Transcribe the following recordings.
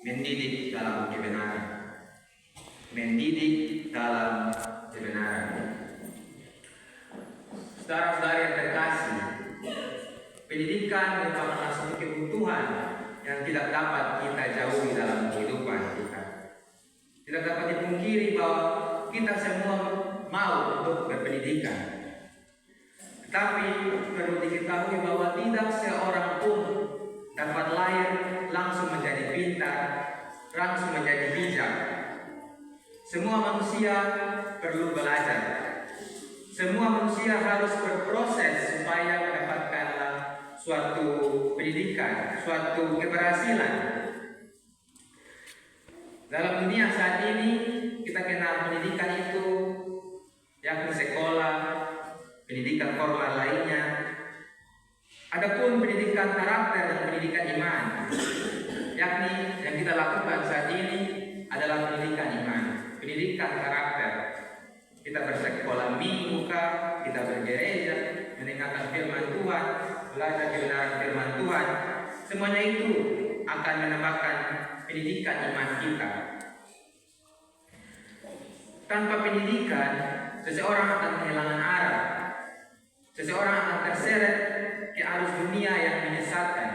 mendidik dalam kebenaran. Mendidik dalam kebenaran. Saudara-saudara yang terkasih, pendidikan merupakan suatu kebutuhan yang tidak dapat kita jauhi dalam kehidupan kita. Tidak dapat dipungkiri bahwa kita semua mau untuk berpendidikan. Tetapi perlu diketahui bahwa tidak seorang pun dapat lahir langsung menjadi pintar, langsung menjadi bijak. Semua manusia perlu belajar. Semua manusia harus berproses supaya mendapatkan suatu pendidikan, suatu keberhasilan. Dalam dunia saat ini kita kenal pendidikan itu yakni sekolah, pendidikan formal lainnya. Adapun pendidikan karakter dan pendidikan iman, yakni yang kita lakukan saat ini adalah pendidikan iman, pendidikan karakter. Kita bersekolah minggu, kita bergereja, mendengarkan firman Tuhan, belajar kebenaran firman Tuhan. Semuanya itu akan menambahkan pendidikan iman kita. Tanpa pendidikan, seseorang akan kehilangan arah. Seseorang akan terseret ke arus dunia yang menyesatkan.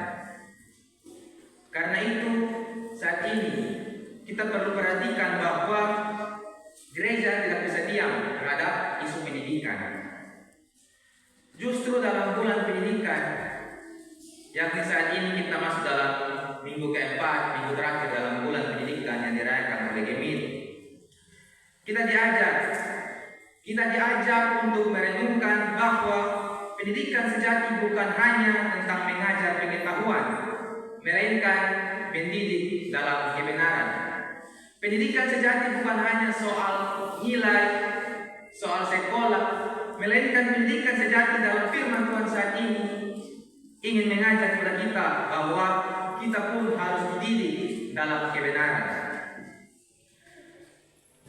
Karena itu, saat ini kita perlu perhatikan bahwa gereja tidak bisa diam terhadap isu pendidikan. Justru dalam bulan pendidikan, yakni saat ini kita masuk dalam minggu keempat, minggu terakhir dalam bulan pendidikan yang dirayakan oleh Gemini, kita diajak untuk merenungkan bahwa pendidikan sejati bukan hanya tentang mengajar pengetahuan, melainkan mendidik dalam kebenaran. Pendidikan sejati bukan hanya soal nilai, soal sekolah, melainkan pendidikan sejati dalam firman Tuhan saat ini ingin mengajak kepada kita bahwa kita pun harus dididik dalam kebenaran.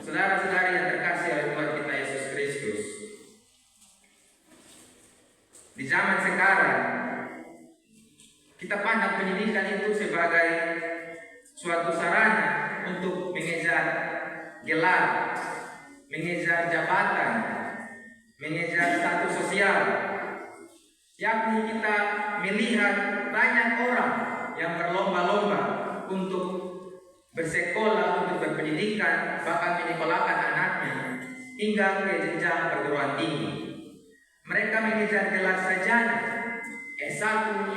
Saudara-saudari yang terkasih oleh Tuhan kita Yesus Kristus, di zaman sekarang kita pandang pendidikan itu sebagai suatu sarana untuk mengejar gelar, mengejar jabatan, mengejar status sosial. Yakni kita melihat banyak orang yang berlomba-lomba untuk bersekolah, untuk berpendidikan, bahkan menyekolahkan anaknya hingga ke jenjang perguruan tinggi. Mereka mengejar gelar sarjana, S1,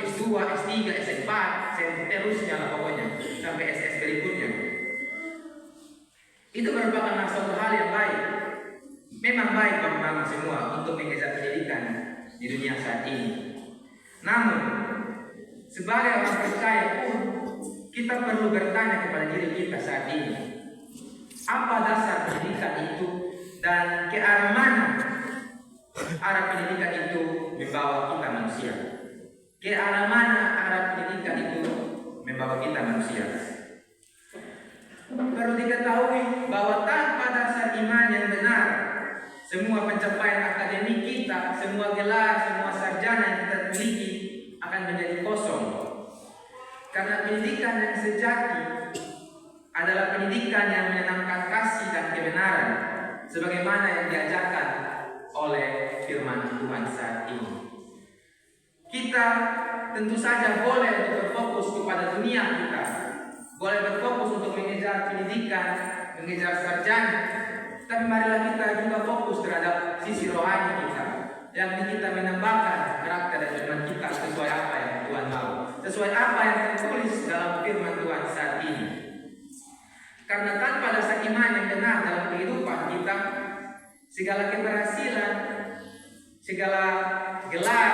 S2, S3, S4, seterusnya lah pokoknya, sampai SS berikutnya. Itu merupakan suatu hal yang baik. Memang baik bagi semua untuk mengejar pendidikan di dunia saat ini. Namun, sebagai orang percaya pun, kita perlu bertanya kepada diri kita saat ini. Apa dasar pendidikan itu dan ke arah mana arah pendidikan itu membawa kita manusia? Ke arah mana arah pendidikan itu membawa kita manusia? Perlu diketahui bahwa tanpa dasar iman yang benar, semua pencapaian akademik kita, semua gelar, semua sarjana yang kita miliki akan menjadi kosong. Karena pendidikan yang sejati adalah pendidikan yang menanamkan kasih dan kebenaran, sebagaimana yang diajarkan oleh firman Tuhan saat ini. Kita tentu saja boleh berfokus kepada dunia kita, boleh berfokus untuk mengejar pendidikan, mengejar sarjana, tapi marilah kita juga fokus terhadap sisi rohani kita, yang kita menambahkan karakter dan iman kita sesuai apa yang Tuhan mau, sesuai apa yang tertulis dalam firman Tuhan saat ini. Karena tanpa dasar iman yang benar dalam kehidupan kita, segala keberhasilan, segala gelar,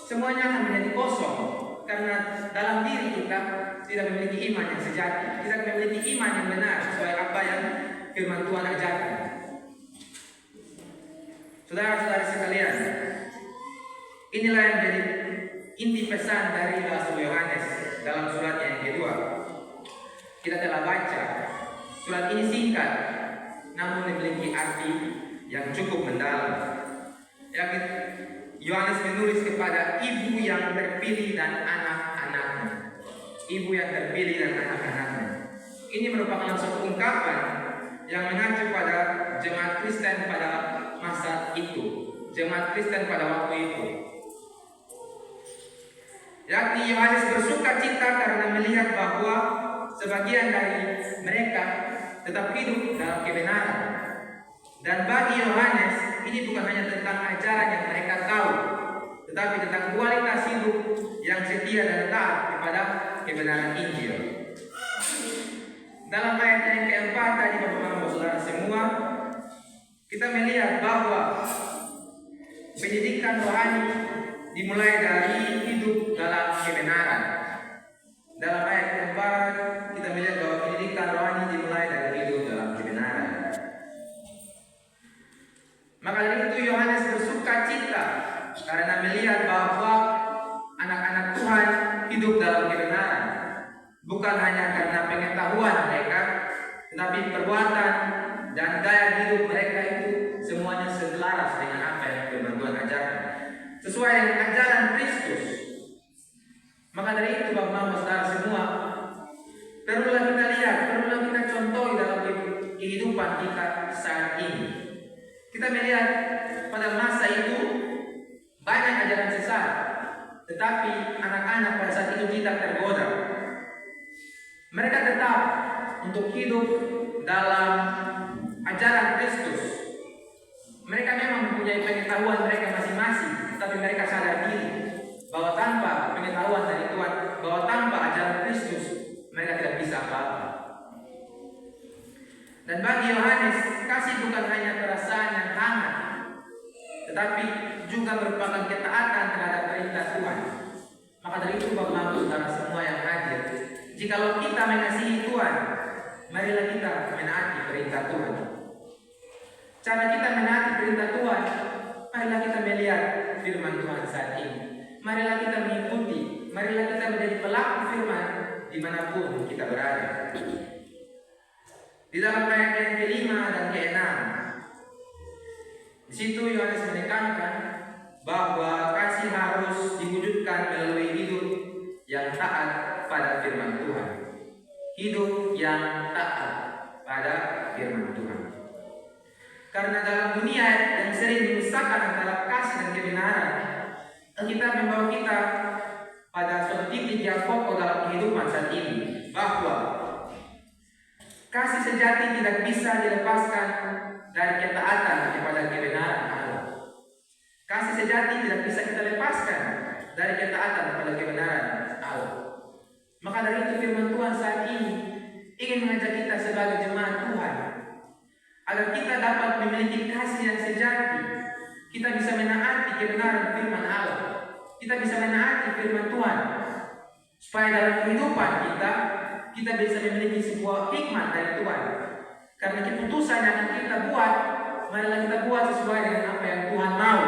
semuanya akan menjadi kosong. Karena dalam diri kita tidak memiliki iman yang sejati, tidak memiliki iman yang benar sesuai apa yang firman Tuhan ajarkan. Saudara-saudara sekalian, inilah yang menjadi inti pesan dari Rasul Yohanes dalam suratnya yang kedua. Kita telah baca surat ini singkat, namun memiliki arti yang cukup mendalam. Yohanes menulis kepada ibu yang terpilih dan anak-anaknya. ibu yang terpilih dan anak-anaknya. Ini merupakan suatu ungkapan yang mengacu pada jemaat Kristen pada masa itu, jemaat Kristen pada waktu itu. Yakni Yohanes bersuka cita karena melihat bahwa sebagian dari mereka tetap hidup dalam kebenaran. Dan bagi Yohanes, ini bukan hanya tentang ajaran yang mereka tahu, tetapi tentang kualitas hidup yang setia dan taat kepada kebenaran Injil. Dalam ayat yang keempat tadi, Bapak-Bapak Saudara semua, kita melihat bahwa pendidikan rohani dimulai dari hidup dalam kebenaran. Dalam ayat keempat, kita melihat bahwa pendidikan rohani dimulai dari hidup dalam kebenaran. Maka dari itu Yohanes bersuka cita karena melihat bahwa anak-anak Tuhan hidup dalam kebenaran. Bukan hanya karena pengetahuan mereka, tetapi perbuatan dan gaya hidup mereka itu semuanya selaras dengan apa yang firman Tuhan ajarkan, sesuai dengan ajaran Kristus. Maka dari itu Bapak-Bapak Saudara semua, perlulah kita lihat, perlulah kita contoh dalam kehidupan kita saat ini. Kita melihat pada masa itu banyak ajaran sesat, tetapi anak-anak pada saat itu tidak tergoda. Mereka tetap untuk hidup dalam ajaran Kristus. Mereka memang mempunyai pengetahuan mereka masing-masing, tetapi mereka sadar diri bahwa tanpa pengetahuan dari Tuhan, bahwa tanpa ajaran Kristus, mereka tidak bisa apa-apa. Dan bagi Yohanes, kasih bukan hanya perasaan yang hangat, tetapi juga merupakan ketaatan terhadap perintah Tuhan. Maka dari itu Bapak-Bapak Saudara semua yang hadir, jikalau kita mengasihi Tuhan, marilah kita menaati perintah Tuhan. Cara kita menaati perintah Tuhan, marilah kita melihat firman Tuhan saat ini. Marilah kita mengikuti, marilah kita menjadi pelaku firman dimanapun kita berada. Di dalam ayat yang kelima dan keenam, di situ Yohanes menekankan bahwa kasih harus diwujudkan melalui hidup yang taat pada firman Tuhan. Hidup yang taat pada firman Tuhan. Karena dalam dunia yang sering memisahkan antara kasih dan kebenaran, kita membawa kita pada suatu titik yang pokok dalam kehidupan saat ini, bahwa kasih sejati tidak bisa dilepaskan dari ketaatan kepada kebenaran Allah. Kasih sejati tidak bisa kita lepaskan dari ketaatan kepada kebenaran Allah. Maka dari itu firman Tuhan saat ini ingin mengajak kita sebagai jemaat Tuhan, agar kita dapat memiliki kasih yang sejati. Kita bisa menaati kebenaran firman Allah. Kita bisa menaati firman Tuhan, supaya dalam kehidupan kita bisa memiliki sebuah hikmat dari Tuhan. Karena keputusan yang kita buat, marilah kita buat sesuai dengan apa yang Tuhan mau,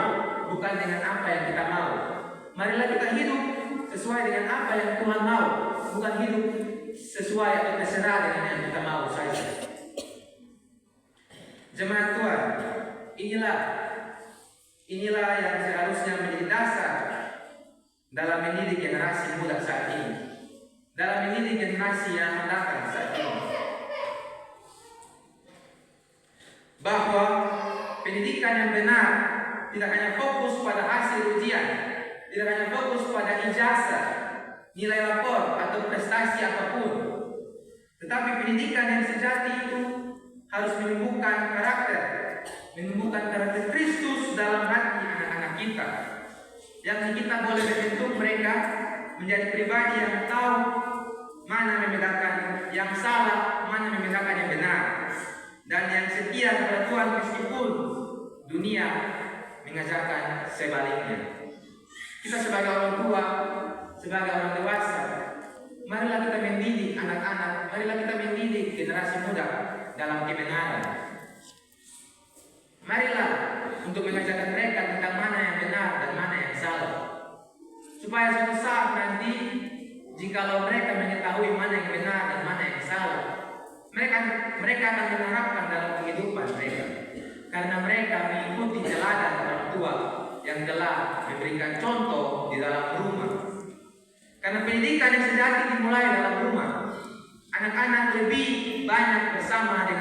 bukan dengan apa yang kita mau. Marilah kita hidup sesuai dengan apa yang Tuhan mau, bukan hidup sesuai atau terserah dengan yang kita mau saja. Jemaat Tuhan, inilah yang seharusnya menjadi dasar dalam mendidik generasi muda saat ini, dalam mendidik generasi yang akan datang saat ini, bahwa pendidikan yang benar tidak hanya fokus pada hasil ujian, tidak hanya fokus pada ijazah, nilai rapor atau prestasi apapun, tetapi pendidikan yang sejati itu harus menumbuhkan karakter Kristus dalam hati anak-anak kita, yang kita boleh membentuk mereka menjadi pribadi yang tahu mana membedakan yang salah, mana membedakan yang benar, dan yang setia kepada Tuhan meskipun dunia mengajarkan sebaliknya. Kita sebagai orang tua, sebagai orang dewasa, marilah kita mendidik anak-anak, marilah kita mendidik generasi muda dalam kebenaran. Marilah untuk mengajarkan mereka tentang mana yang benar dan mana yang salah, supaya suatu saat nanti, jikalau mereka mengetahui mana yang benar dan mana yang salah, mereka akan menerapkan dalam kehidupan mereka, karena mereka mengikuti teladan orang tua yang telah memberikan contoh di dalam rumah. Karena pendidikan yang sejati dimulai dalam rumah. Anak-anak lebih banyak bersama dengan